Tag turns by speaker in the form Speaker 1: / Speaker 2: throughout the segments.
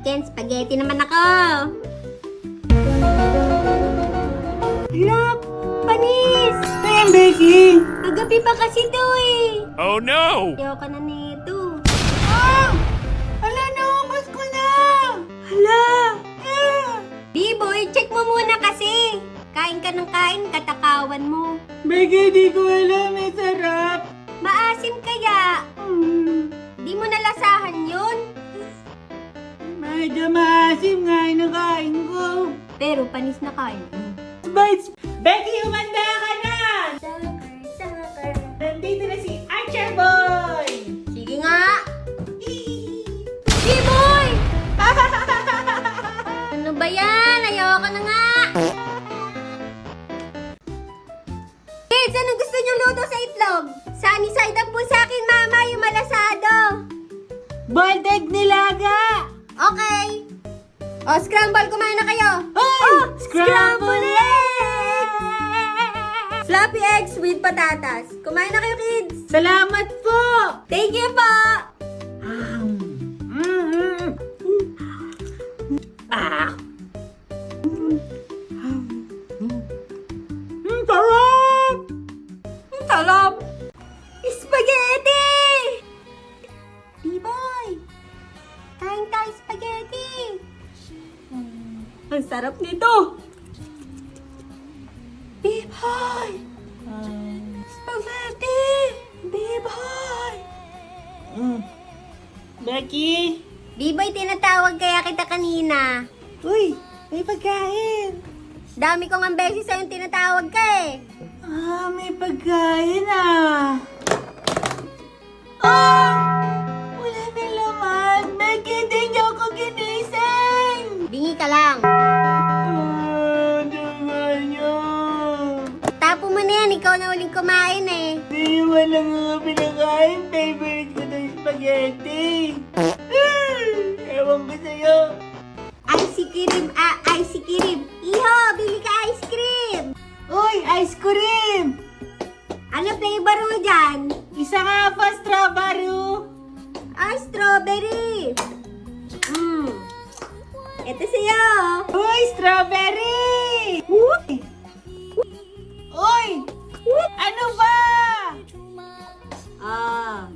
Speaker 1: chicken spaghetti naman ako. Hala, panis!
Speaker 2: Ayan, Becky!
Speaker 1: Kagabi pa kasi to eh.
Speaker 3: Oh no!
Speaker 1: Ayoko na nito.
Speaker 2: Ah! Hala, naubos ko na!
Speaker 1: Hala!
Speaker 2: Ah!
Speaker 1: B-boy, check mo muna kasi. Kain ka ng kain, katakawan mo.
Speaker 2: Becky, di ko alam. May sarap.
Speaker 1: Maasim kaya. Di mo nalasahan yun.
Speaker 2: Medyo maasim nga yung nakain ko.
Speaker 1: Pero panis na kain.
Speaker 2: Bites! Becky, umanda ka na!
Speaker 1: Sucker.
Speaker 2: Nandito na si Archer Boy!
Speaker 1: Sige nga. B-boy! Ano ba yan? Ayoko na nga. Kids, anong gusto niyong luto sa itlog? Sunny side up po sa akin, mama, yung malasado.
Speaker 2: Boiled egg nilaga!
Speaker 1: Okay. O, scramble, kumain na kayo.
Speaker 2: Oh! Scramble
Speaker 1: eggs! Floppy eggs with patatas. Kumain na kayo, kids.
Speaker 2: Salamat po!
Speaker 1: Thank you po.
Speaker 2: Sarap!
Speaker 1: Ang sarap. Spaghetti! B-boy, kain tayo spaghetti. Ang sarap nito. B-boy, spaghetti. B-boy.
Speaker 2: Becky!
Speaker 1: B-boy, tinatawag kaya kita kanina.
Speaker 2: Uy! May pagkain!
Speaker 1: Dami kong ang beses sa'yong tinatawag ka eh.
Speaker 2: Ah, may pagkain ah! Ah! Wala na laman! Becky, di niyo ako ginising!
Speaker 1: Bingi ka lang.
Speaker 2: Ah, naman niyo!
Speaker 1: Tapo mo na yan, ikaw na uling kumain eh.
Speaker 2: Di naman lang ako pinakain. Favorite ko na yung spaghetti. Ewan ko sa'yo.
Speaker 1: Ice cream, ice cream. Iho, bili ka ice cream.
Speaker 2: Uy, ice cream!
Speaker 1: Ano flavor mo dyan?
Speaker 2: Isa nga pa, strawberry.
Speaker 1: Strawberry. Ito sa'yo.
Speaker 2: Uy, strawberry! Uy! Uy! Ano ba?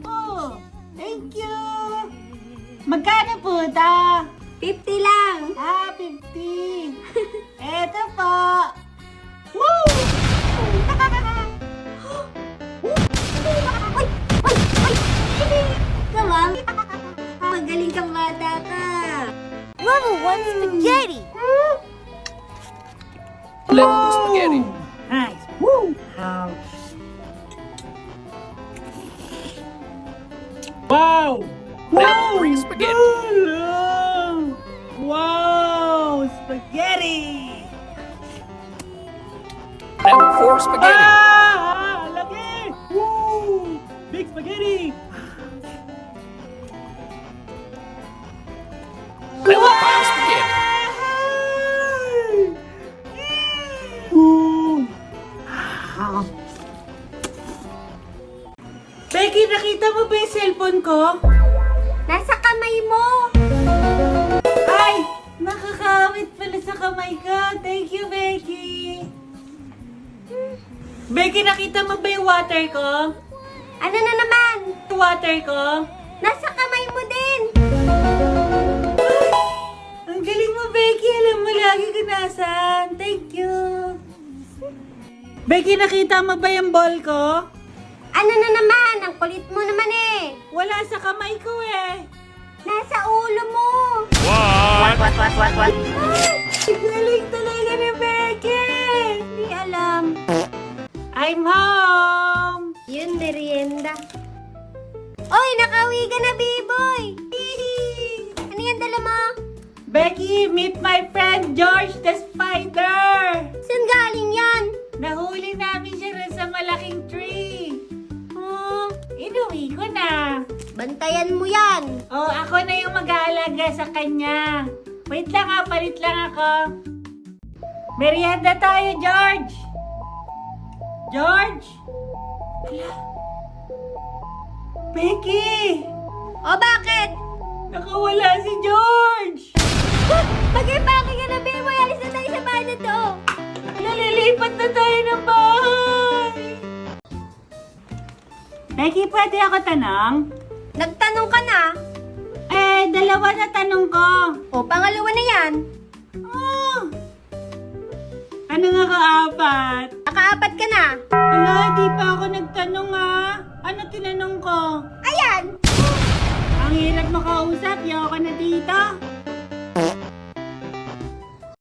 Speaker 2: Oh, thank you! Magkano po ta?
Speaker 1: 50 lang.
Speaker 2: 50! Eto po! Woo!
Speaker 1: Kawang. Magaling kang bata ka.
Speaker 4: Level 1 spaghetti!
Speaker 3: Level spaghetti.
Speaker 2: Nice! Woo! Wow!
Speaker 3: Level 3 spaghetti.
Speaker 2: Wow! Spaghetti!
Speaker 3: Level 4 spaghetti.
Speaker 2: Ah! Lagi! Woo! Big spaghetti!
Speaker 3: Level 5 spaghetti.
Speaker 2: Becky, nakita mo ba yung cellphone ko?
Speaker 1: Nasa kamay mo.
Speaker 2: Ay! Nakakawit pala sa kamay ko. Thank you, Becky. Becky, nakita mo ba yung water ko?
Speaker 1: Ano na naman?
Speaker 2: Yung water ko?
Speaker 1: Nasa kamay mo din.
Speaker 2: Ang galing mo, Becky. Alam mo lagi ka nasan. Thank you. Becky, nakita mo ba yung ball ko?
Speaker 1: Ano na naman? Ang kulit mo naman eh.
Speaker 2: Wala sa kamay ko eh.
Speaker 1: Nasa ulo mo.
Speaker 3: What?
Speaker 2: Galing talaga ni Becky.
Speaker 1: Hindi alam.
Speaker 2: I'm home.
Speaker 1: Yun, merienda. Oy, nakauwi ka na, B-boy. Ano yan dala mo?
Speaker 2: Becky, meet my friend George the Spider.
Speaker 1: Saan galing yan?
Speaker 2: Nahuli namin siya rin sa malaking tree. Inuwi ko na.
Speaker 1: Bantayan mo yan.
Speaker 2: Oh, ako na yung mag-aalaga sa kanya. Wait lang ha, palit lang ako. Merienda tayo, George. George? Hala. Becky!
Speaker 1: O bakit?
Speaker 2: Nakawala si George!
Speaker 1: Mag-ipake ka na, Biboy. Alis na tayo sa bahay na to.
Speaker 2: Nalilipat na tayo ng bahay. Becky, pwede ako tanong?
Speaker 1: Nagtanong ka na.
Speaker 2: Dalawa na tanong ko.
Speaker 1: O, pangalawa na yan.
Speaker 2: Oh. Ano nga ka-apat?
Speaker 1: Nakaapat ka na.
Speaker 2: Ala, di pa ako nagtanong Ano tinanong ko?
Speaker 1: Ayan.
Speaker 2: Ang hirap makausap, yaw ka na dito.